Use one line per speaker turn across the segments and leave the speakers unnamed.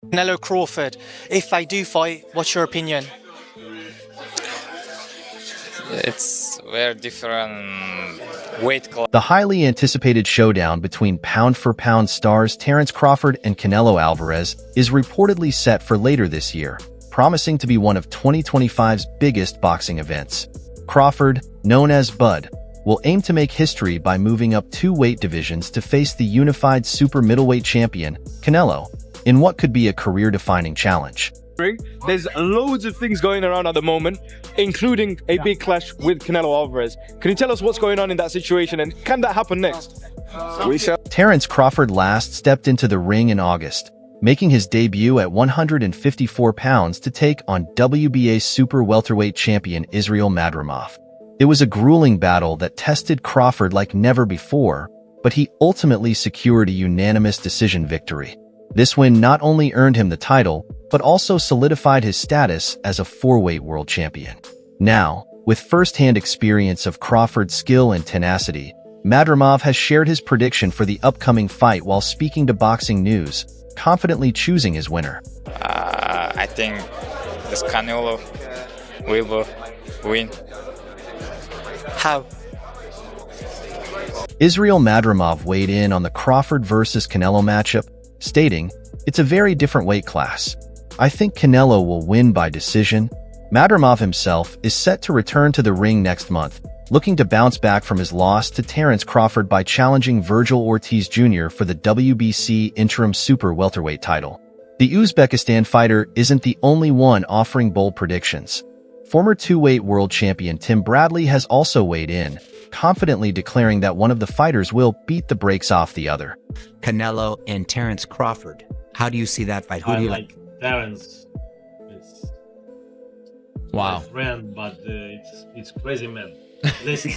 Canelo Crawford, if they do fight, what's your opinion?
It's very different weight class.
The highly anticipated showdown between pound-for-pound stars Terence Crawford and Canelo Alvarez is reportedly set for later this year, promising to be one of 2025's biggest boxing events. Crawford, known as Bud, will aim to make history by moving up 2 weight divisions to face the unified super middleweight champion, Canelo, in what could be a career-defining challenge.
There's loads of things going around at the moment, including a big clash with Canelo Alvarez. Can you tell us what's going on in that situation, and can that happen next?
Terence Crawford last stepped into the ring in August, making his debut at 154 pounds to take on WBA super welterweight champion Israel Madrimov. It was a grueling battle that tested Crawford like never before, but he ultimately secured a unanimous decision victory. This win not only earned him the title, but also solidified his status as a 4-weight world champion. Now, with first-hand experience of Crawford's skill and tenacity, Madrimov has shared his prediction for the upcoming fight while speaking to Boxing News, confidently choosing his winner.
I think this Canelo will win.
How?
Israel Madrimov weighed in on the Crawford versus Canelo matchup, stating, "It's a very different weight class. I think Canelo will win by decision." Madrimov himself is set to return to the ring next month, looking to bounce back from his loss to Terence Crawford by challenging Virgil Ortiz Jr. for the WBC interim super welterweight title. The Uzbekistan fighter isn't the only one offering bold predictions. Former 2-weight world champion Tim Bradley has also weighed in, confidently declaring that one of the fighters will beat the brakes off the other.
Canelo and Terence Crawford. How do you see that fight? Who do you like?
Terence. It's
Wow.
my friend, but it's crazy, man. Listen.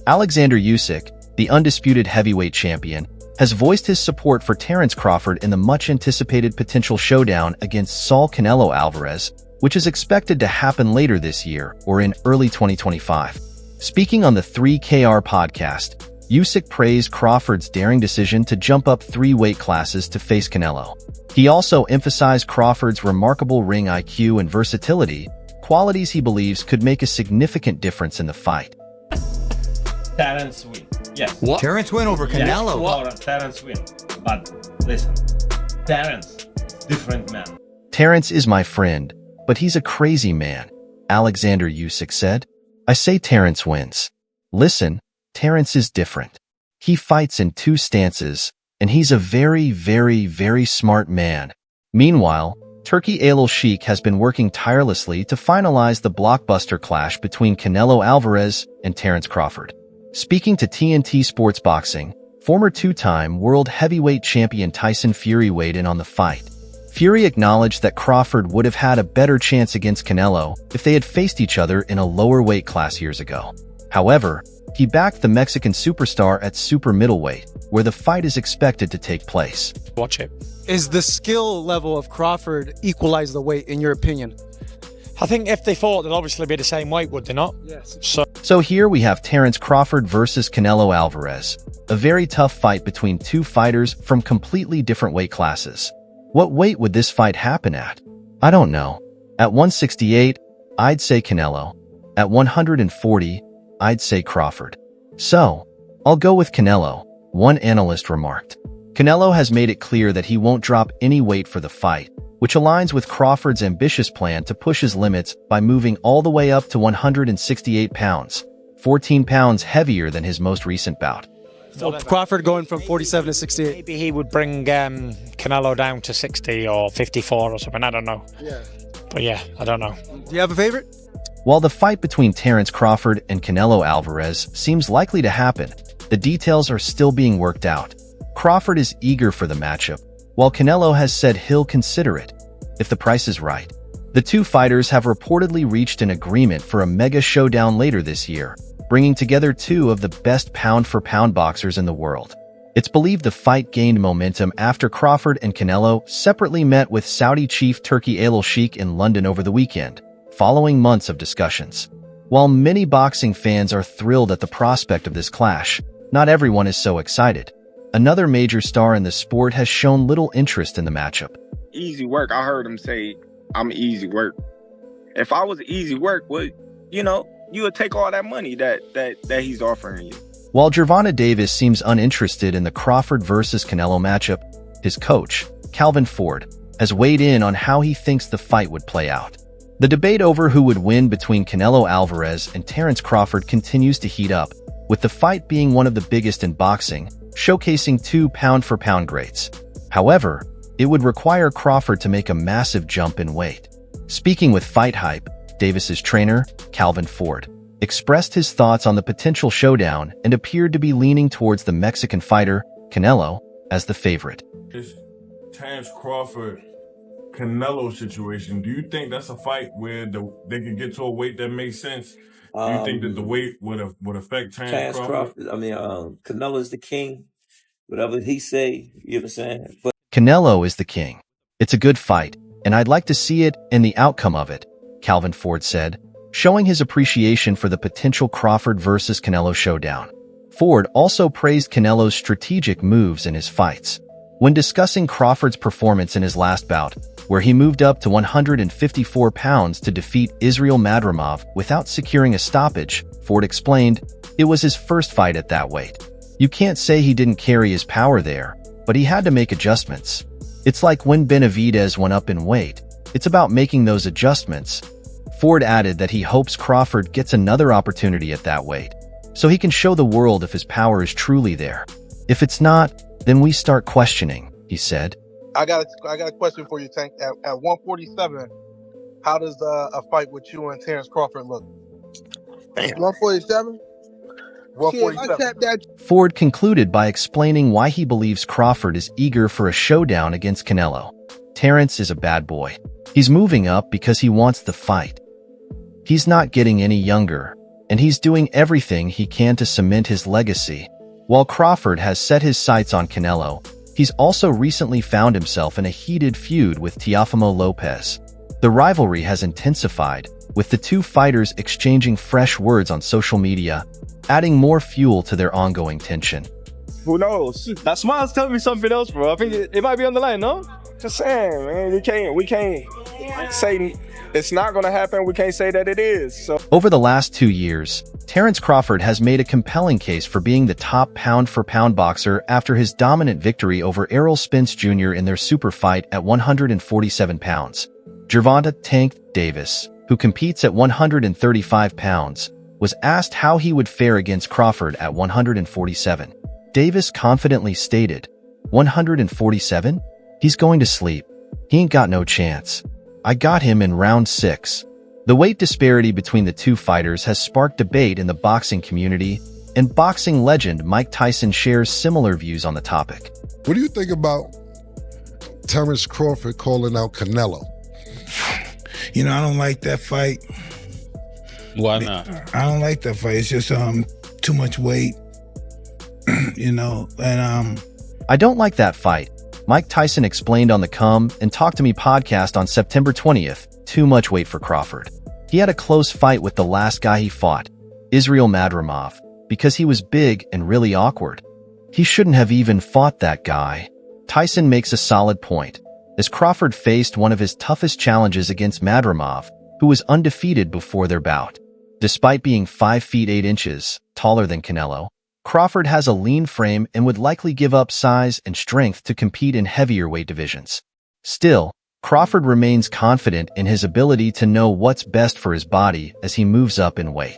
Alexander Usyk, the undisputed heavyweight champion, has voiced his support for Terence Crawford in the much-anticipated potential showdown against Saul Canelo Alvarez, which is expected to happen later this year or in early 2025. Speaking on the 3KR podcast, Usyk praised Crawford's daring decision to jump up 3 weight classes to face Canelo. He also emphasized Crawford's remarkable ring IQ and versatility, qualities he believes could make a significant difference in the fight.
Terence win. Yes.
What? Terence win over Canelo.
Yes, Terence win. But listen, Terence is different man.
"Terence is my friend, but he's a crazy man," Alexander Usyk said. "I say Terence wins. Listen, Terence is different. He fights in 2 stances, and he's a very, very, very smart man." Meanwhile, Turki Al-Sheikh has been working tirelessly to finalize the blockbuster clash between Canelo Alvarez and Terence Crawford. Speaking to TNT Sports Boxing, former 2-time world heavyweight champion Tyson Fury weighed in on the fight. Fury acknowledged that Crawford would have had a better chance against Canelo if they had faced each other in a lower weight class years ago. However, he backed the Mexican superstar at super middleweight, where the fight is expected to take place.
Watch it.
Is the skill level of Crawford equalize the weight, in your opinion?
I think if they fought, they'd obviously be the same weight, would they not?
Yes.
So here we have Terence Crawford versus Canelo Alvarez, a very tough fight between 2 fighters from completely different weight classes. What weight would this fight happen at? I don't know. At 168, I'd say Canelo. At 140, I'd say Crawford. So, I'll go with Canelo, one analyst remarked. Canelo has made it clear that he won't drop any weight for the fight, which aligns with Crawford's ambitious plan to push his limits by moving all the way up to 168 pounds, 14 pounds heavier than his most recent bout.
So Crawford going from 47 to 68.
Maybe he would bring Canelo down to 60 or 54 or something, I don't know.
Yeah.
But yeah, I don't know.
Do you have a favorite?
While the fight between Terence Crawford and Canelo Alvarez seems likely to happen, the details are still being worked out. Crawford is eager for the matchup, while Canelo has said he'll consider it, if the price is right. The 2 fighters have reportedly reached an agreement for a mega showdown later this year, bringing together 2 of the best pound-for-pound boxers in the world. It's believed the fight gained momentum after Crawford and Canelo separately met with Saudi chief Turki Al-Sheikh in London over the weekend, following months of discussions. While many boxing fans are thrilled at the prospect of this clash, not everyone is so excited. Another major star in the sport has shown little interest in the matchup.
Easy work. I heard him say, I'm easy work. If I was easy work, well, you would take all that money that he's offering you.
While Gervonta Davis seems uninterested in the Crawford versus Canelo matchup, his coach, Calvin Ford, has weighed in on how he thinks the fight would play out. The debate over who would win between Canelo Alvarez and Terence Crawford continues to heat up, with the fight being one of the biggest in boxing, showcasing two pound-for-pound greats. However, it would require Crawford to make a massive jump in weight. Speaking with Fight Hype, Davis's trainer, Calvin Ford, expressed his thoughts on the potential showdown and appeared to be leaning towards the Mexican fighter, Canelo, as the favorite.
This Terence Crawford Canelo situation, do you think that's a fight where they could get to a weight that makes sense? Do you think that the weight would affect Terence Crawford?
Canelo's the king. Whatever he say, you know what I'm saying? But
Canelo is the king. It's a good fight, and I'd like to see it and the outcome of it, Calvin Ford said, showing his appreciation for the potential Crawford versus Canelo showdown. Ford also praised Canelo's strategic moves in his fights. When discussing Crawford's performance in his last bout, where he moved up to 154 pounds to defeat Israel Madrimov without securing a stoppage, Ford explained, it was his first fight at that weight. You can't say he didn't carry his power there, but he had to make adjustments. It's like when Benavidez went up in weight. It's about making those adjustments. Ford added that he hopes Crawford gets another opportunity at that weight, so he can show the world if his power is truly there. If it's not, then we start questioning, he said.
I got a question for you, Tank. At 147, how does a fight with you and Terence Crawford look? 147? 147.
Ford concluded by explaining why he believes Crawford is eager for a showdown against Canelo. Terence is a bad boy. He's moving up because he wants the fight. He's not getting any younger, and he's doing everything he can to cement his legacy. While Crawford has set his sights on Canelo, he's also recently found himself in a heated feud with Teofimo Lopez. The rivalry has intensified, with the two fighters exchanging fresh words on social media, adding more fuel to their ongoing tension.
Who knows? That smile's telling me something else, bro. I think it might be on the line, no?
Just saying, man, we can't say it's not gonna happen. We can't say that it is. So
over the last 2 years, Terence Crawford has made a compelling case for being the top pound-for-pound boxer after his dominant victory over Errol Spence Jr. in their super fight at 147 pounds. Gervonta "Tank" Davis, who competes at 135 pounds, was asked how he would fare against Crawford at 147. Davis confidently stated, 147? He's going to sleep. He ain't got no chance. I got him in round 6. The weight disparity between the two fighters has sparked debate in the boxing community, and boxing legend Mike Tyson shares similar views on the topic.
What do you think about Terence Crawford calling out Canelo?
I don't like that fight.
Why not?
I don't like that fight. It's just too much weight, and
I don't like that fight, Mike Tyson explained on the Come and Talk to Me podcast on September 20th. Too much weight for Crawford. He had a close fight with the last guy he fought, Israel Madrimov, because he was big and really awkward. He shouldn't have even fought that guy. Tyson makes a solid point, as Crawford faced one of his toughest challenges against Madrimov, who was undefeated before their bout. Despite being 5 feet 8 inches taller than Canelo, Crawford has a lean frame and would likely give up size and strength to compete in heavier weight divisions. Still, Crawford remains confident in his ability to know what's best for his body as he moves up in weight.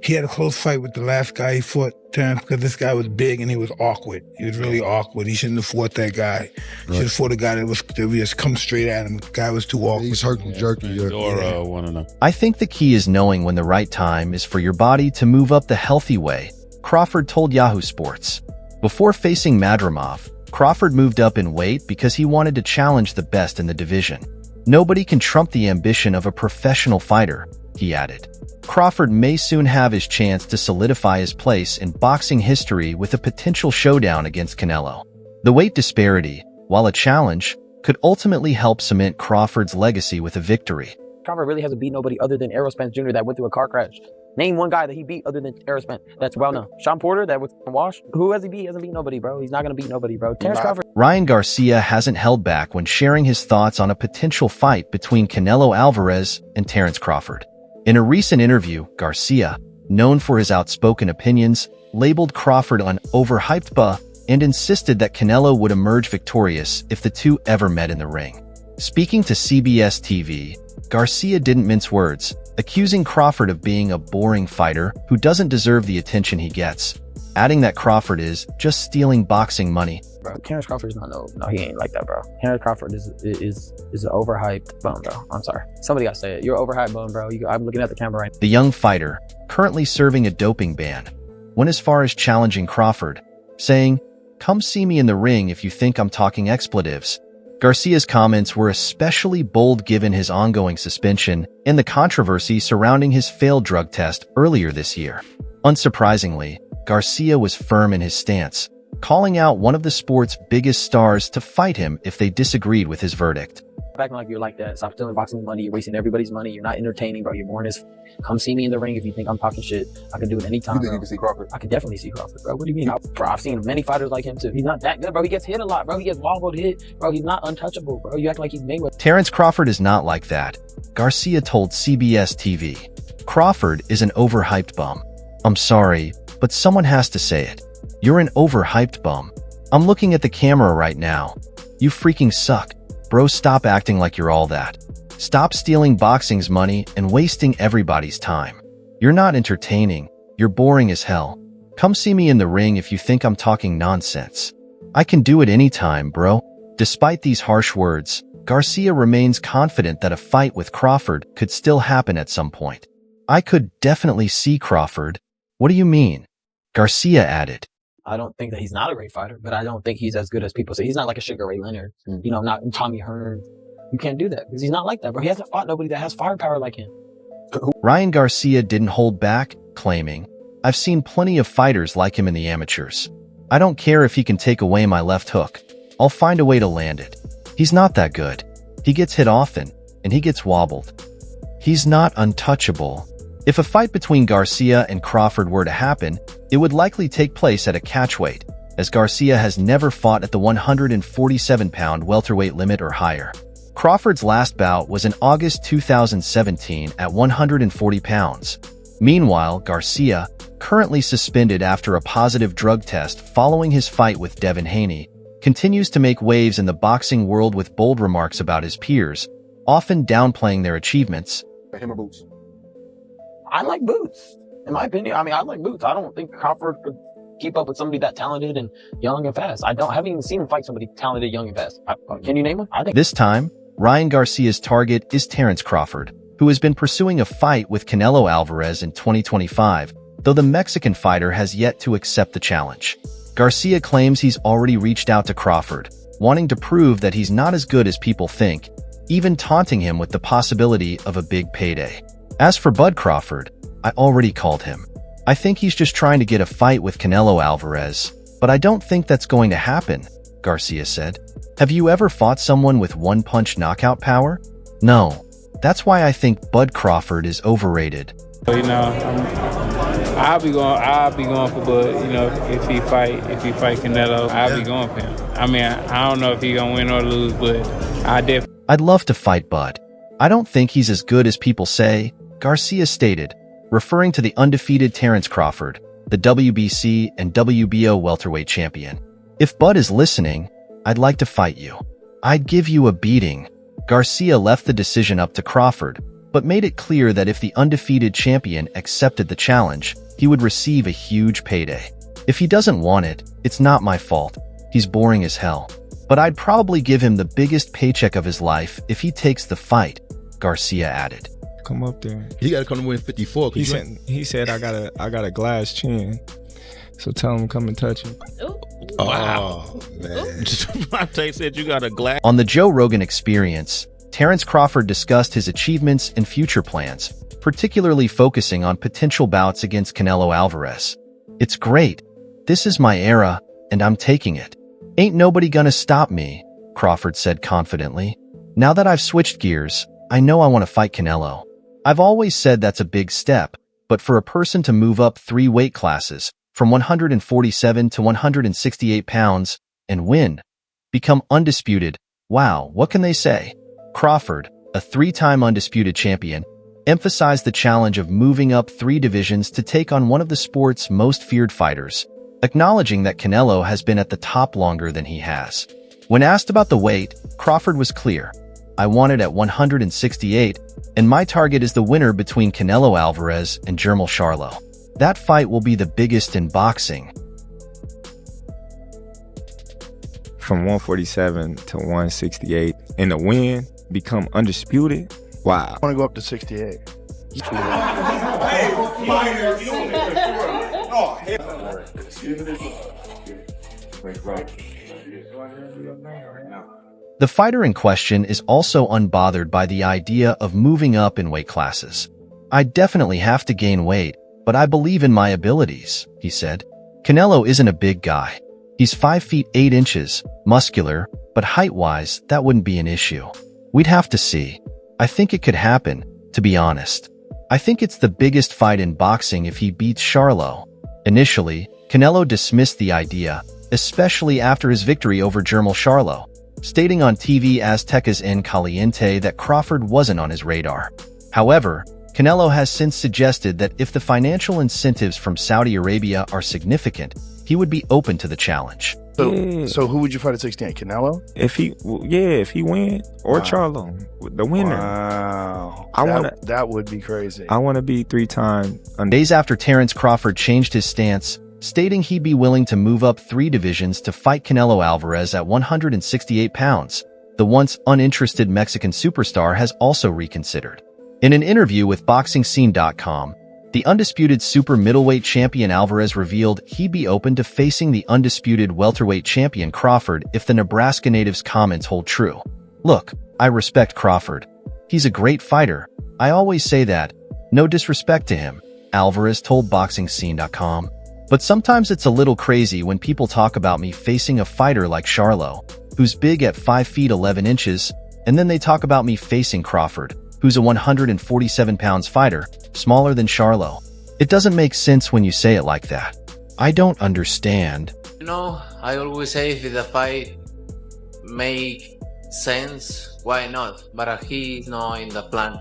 he had a close fight with the last guy he fought, Terence, because this guy was big and he was awkward. He was really awkward. He shouldn't have fought that guy. He should have fought a guy that would just come straight at him. The guy was too awkward.
He's hurt and jerky.
One of them.
I think the key is knowing when the right time is for your body to move up the healthy way, Crawford told Yahoo Sports. Before facing Madrimov, Crawford moved up in weight because he wanted to challenge the best in the division. Nobody can trump the ambition of a professional fighter, he added. Crawford may soon have his chance to solidify his place in boxing history with a potential showdown against Canelo. The weight disparity, while a challenge, could ultimately help cement Crawford's legacy with a victory.
Crawford really hasn't beat nobody other than Errol Spence Jr. that went through a car crash. Name one guy that he beat other than Terrence Spence. That's well known. Sean Porter, that was from Wash. Who has he beat? He hasn't beat nobody, bro. He's not going to beat nobody, bro. Terence Crawford.
Ryan Garcia hasn't held back when sharing his thoughts on a potential fight between Canelo Alvarez and Terence Crawford. In a recent interview, Garcia, known for his outspoken opinions, labeled Crawford an overhyped buh and insisted that Canelo would emerge victorious if the two ever met in the ring. Speaking to CBS TV, Garcia didn't mince words, accusing Crawford of being a boring fighter who doesn't deserve the attention he gets, adding that Crawford is just stealing boxing money.
Bro, Terence Crawford's not no, he ain't like that, bro. Terence Crawford is an overhyped bum, bro. I'm sorry. Somebody gotta say it. You're an overhyped bum, bro. I'm looking at the camera right now.
The young fighter, currently serving a doping ban, went as far as challenging Crawford, saying, "Come see me in the ring if you think I'm talking expletives." Garcia's comments were especially bold given his ongoing suspension and the controversy surrounding his failed drug test earlier this year. Unsurprisingly, Garcia was firm in his stance, calling out one of the sport's biggest stars to fight him if they disagreed with his verdict.
Acting like you're like that. Stop stealing boxing money. You're wasting everybody's money. You're not entertaining, bro. You're boring as. Come see me in the ring if you think I'm talking shit. I can do it anytime.
You think you can see Crawford?
I can definitely see Crawford, bro. What do you mean? Bro, I've seen many fighters like him too. He's not that good, bro. He gets hit a lot, bro. He gets wobbled, hit, bro. He's not untouchable, bro. You act like he's Mayweather.
Terence Crawford is not like that, Garcia told CBS TV. Crawford is an overhyped bum. I'm sorry, but someone has to say it. You're an overhyped bum. I'm looking at the camera right now. You freaking suck. Bro, stop acting like you're all that. Stop stealing boxing's money and wasting everybody's time. You're not entertaining. You're boring as hell. Come see me in the ring if you think I'm talking nonsense. I can do it anytime, bro. Despite these harsh words, Garcia remains confident that a fight with Crawford could still happen at some point. I could definitely see Crawford. What do you mean? Garcia added.
I don't think that he's not a great fighter, but I don't think he's as good as people say. He's not like a Sugar Ray Leonard, you know, not Tommy Hearn. You can't do that because he's not like that, bro. He hasn't fought nobody that has firepower like him.
Ryan Garcia didn't hold back, claiming, "I've seen plenty of fighters like him in the amateurs. I don't care if he can take away my left hook. I'll find a way to land it. He's not that good. He gets hit often, and he gets wobbled. He's not untouchable." If a fight between Garcia and Crawford were to happen, it would likely take place at a catchweight, as Garcia has never fought at the 147-pound welterweight limit or higher. Crawford's last bout was in August 2017 at 140 pounds. Meanwhile, Garcia, currently suspended after a positive drug test following his fight with Devin Haney, continues to make waves in the boxing world with bold remarks about his peers, often downplaying their achievements.
Him or Boots?
I like Boots. In my opinion, I mean, I like Boots. I don't think Crawford could keep up with somebody that talented and young and fast. I haven't even seen him fight somebody talented, young and fast. Can you name him? I think.
This time, Ryan Garcia's target is Terence Crawford, who has been pursuing a fight with Canelo Alvarez in 2025, though the Mexican fighter has yet to accept the challenge. Garcia claims he's already reached out to Crawford, wanting to prove that he's not as good as people think, even taunting him with the possibility of a big payday. As for Bud Crawford, I already called him. I think he's just trying to get a fight with Canelo Alvarez, but I don't think that's going to happen, Garcia said. Have you ever fought someone with one-punch knockout power? No. That's why I think Bud Crawford is overrated.
You know, I'll be going for Bud. You know, if he fight Canelo, I'll be going for him. I mean, I don't know if he's gonna win or lose, but
I'd love to fight Bud. I don't think he's as good as people say, Garcia stated, referring to the undefeated Terence Crawford, the WBC and WBO welterweight champion. If Bud is listening, I'd like to fight you. I'd give you a beating. Garcia left the decision up to Crawford, but made it clear that if the undefeated champion accepted the challenge, he would receive a huge payday. If he doesn't want it, it's not my fault. He's boring as hell. But I'd probably give him the biggest paycheck of his life if he takes the fight, Garcia added.
Come up there.
He got to come to win 54.
He said I got a glass chin. So tell him come and touch him.
Wow. Man.
Devontae said you got a glass.
On the Joe Rogan Experience, Terence Crawford discussed his achievements and future plans, particularly focusing on potential bouts against Canelo Alvarez. It's great. This is my era, and I'm taking it. Ain't nobody gonna stop me, Crawford said confidently. Now that I've switched gears, I know I want to fight Canelo. I've always said that's a big step, but for a person to move up 3 weight classes, from 147 to 168 pounds, and win, become undisputed, wow, what can they say? Crawford, a 3-time undisputed champion, emphasized the challenge of moving up 3 divisions to take on one of the sport's most feared fighters, acknowledging that Canelo has been at the top longer than he has. When asked about the weight, Crawford was clear. I want it at 168, and my target is the winner between Canelo Alvarez and Jermall Charlo. That fight will be the biggest in boxing.
From 147 to 168, and the win, become undisputed? Wow.
I want to go up to 68.
The fighter in question is also unbothered by the idea of moving up in weight classes. I definitely have to gain weight, but I believe in my abilities, he said. Canelo isn't a big guy. He's 5 feet 8 inches, muscular, but height-wise, that wouldn't be an issue. We'd have to see. I think it could happen, to be honest. I think it's the biggest fight in boxing if he beats Charlo. Initially, Canelo dismissed the idea, especially after his victory over Jermall Charlo, stating on TV Aztecas en Caliente that Crawford wasn't on his radar. However, Canelo has since suggested that if the financial incentives from Saudi Arabia are significant, he would be open to the challenge.
So who would you fight at 68? Canelo?
If he win, or Charlo, the winner.
Wow. That would be crazy.
I want to be 3-time.
Days after Terence Crawford changed his stance, stating he'd be willing to move up 3 divisions to fight Canelo Alvarez at 168 pounds, the once uninterested Mexican superstar has also reconsidered. In an interview with BoxingScene.com, the undisputed super middleweight champion Alvarez revealed he'd be open to facing the undisputed welterweight champion Crawford if the Nebraska native's comments hold true. Look, I respect Crawford. He's a great fighter. I always say that. No disrespect to him, Alvarez told BoxingScene.com. But sometimes it's a little crazy when people talk about me facing a fighter like Charlo, who's big at 5 feet 11 inches, and then they talk about me facing Crawford, who's a 147 pounds fighter, smaller than Charlo. It doesn't make sense when you say it like that. I don't understand.
You know, I always say if the fight make sense, why not? But he's not in the plan.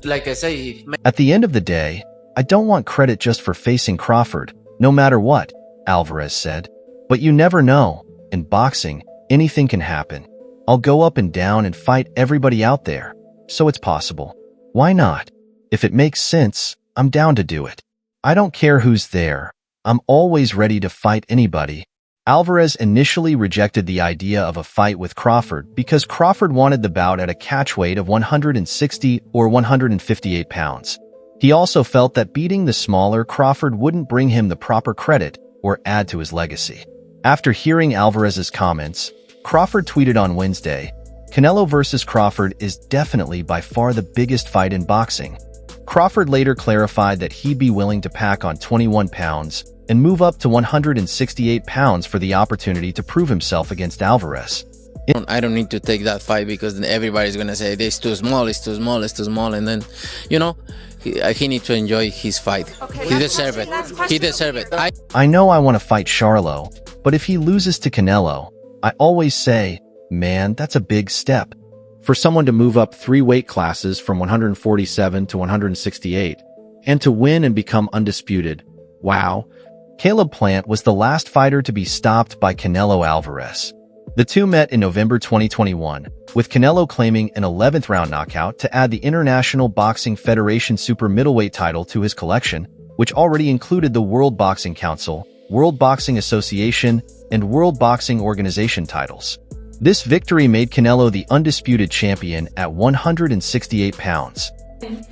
Like I say,
at the end of the day, I don't want credit just for facing Crawford, no matter what, Alvarez said. But you never know. In boxing, anything can happen. I'll go up and down and fight everybody out there. So it's possible. Why not? If it makes sense, I'm down to do it. I don't care who's there. I'm always ready to fight anybody. Alvarez initially rejected the idea of a fight with Crawford because Crawford wanted the bout at a catch weight of 160 or 158 pounds. He also felt that beating the smaller Crawford wouldn't bring him the proper credit or add to his legacy. After hearing Alvarez's comments, Crawford tweeted on Wednesday, "Canelo versus Crawford is definitely by far the biggest fight in boxing." Crawford later clarified that he'd be willing to pack on 21 pounds and move up to 168 pounds for the opportunity to prove himself against Alvarez.
I don't need to take that fight because then everybody's going to say, it's too small, it's too small, it's too small. And then, you know, he needs to enjoy his fight.
Okay,
He deserves it. He deserves it.
I know I want to fight Charlo, but if he loses to Canelo, I always say, man, that's a big step. For someone to move up 3 weight classes from 147 to 168, and to win and become undisputed, wow. Caleb Plant was the last fighter to be stopped by Canelo Alvarez. The two met in November 2021, with Canelo claiming an 11th round knockout to add the International Boxing Federation super middleweight title to his collection, which already included the World Boxing Council, World Boxing Association, and World Boxing Organization titles. This victory made Canelo the undisputed champion at 168 pounds.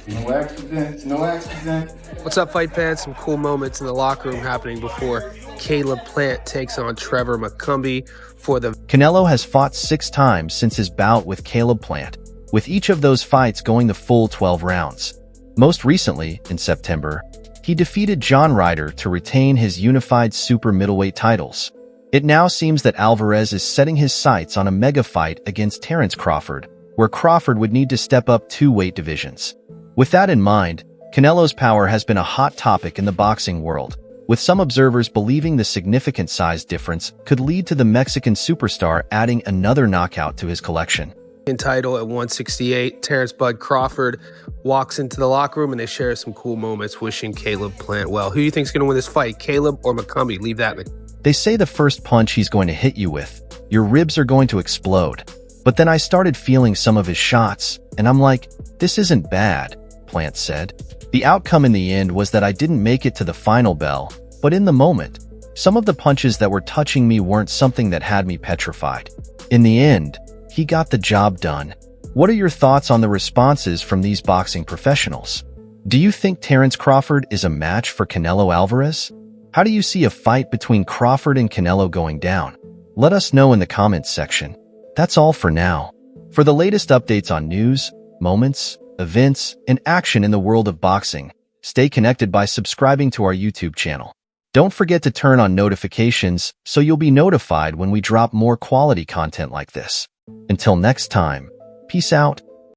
No accident, no accident.
What's up, fight fans? Some cool moments in the locker room happening before Caleb Plant takes on Trevor McCumbee for the...
Canelo has fought 6 times since his bout with Caleb Plant, with each of those fights going the full 12 rounds. Most recently, in September, he defeated John Ryder to retain his unified super middleweight titles. It now seems that Alvarez is setting his sights on a mega fight against Terence Crawford, where Crawford would need to step up 2 weight divisions. With that in mind, Canelo's power has been a hot topic in the boxing world, with some observers believing the significant size difference could lead to the Mexican superstar adding another knockout to his collection.
Title at 168, Terence "Bud" Crawford walks into the locker room and they share some cool moments wishing Caleb Plant well. Who do you think's going to win this fight, Caleb or McCumbee? Leave that in the...
They say the first punch he's going to hit you with, your ribs are going to explode. But then I started feeling some of his shots, and I'm like, this isn't bad, Plant said. The outcome in the end was that I didn't make it to the final bell, but in the moment, some of the punches that were touching me weren't something that had me petrified. In the end, he got the job done. What are your thoughts on the responses from these boxing professionals? Do you think Terence Crawford is a match for Canelo Alvarez? How do you see a fight between Crawford and Canelo going down? Let us know in the comments section. That's all for now. For the latest updates on news, moments, events, and action in the world of boxing, stay connected by subscribing to our YouTube channel. Don't forget to turn on notifications so you'll be notified when we drop more quality content like this. Until next time, peace out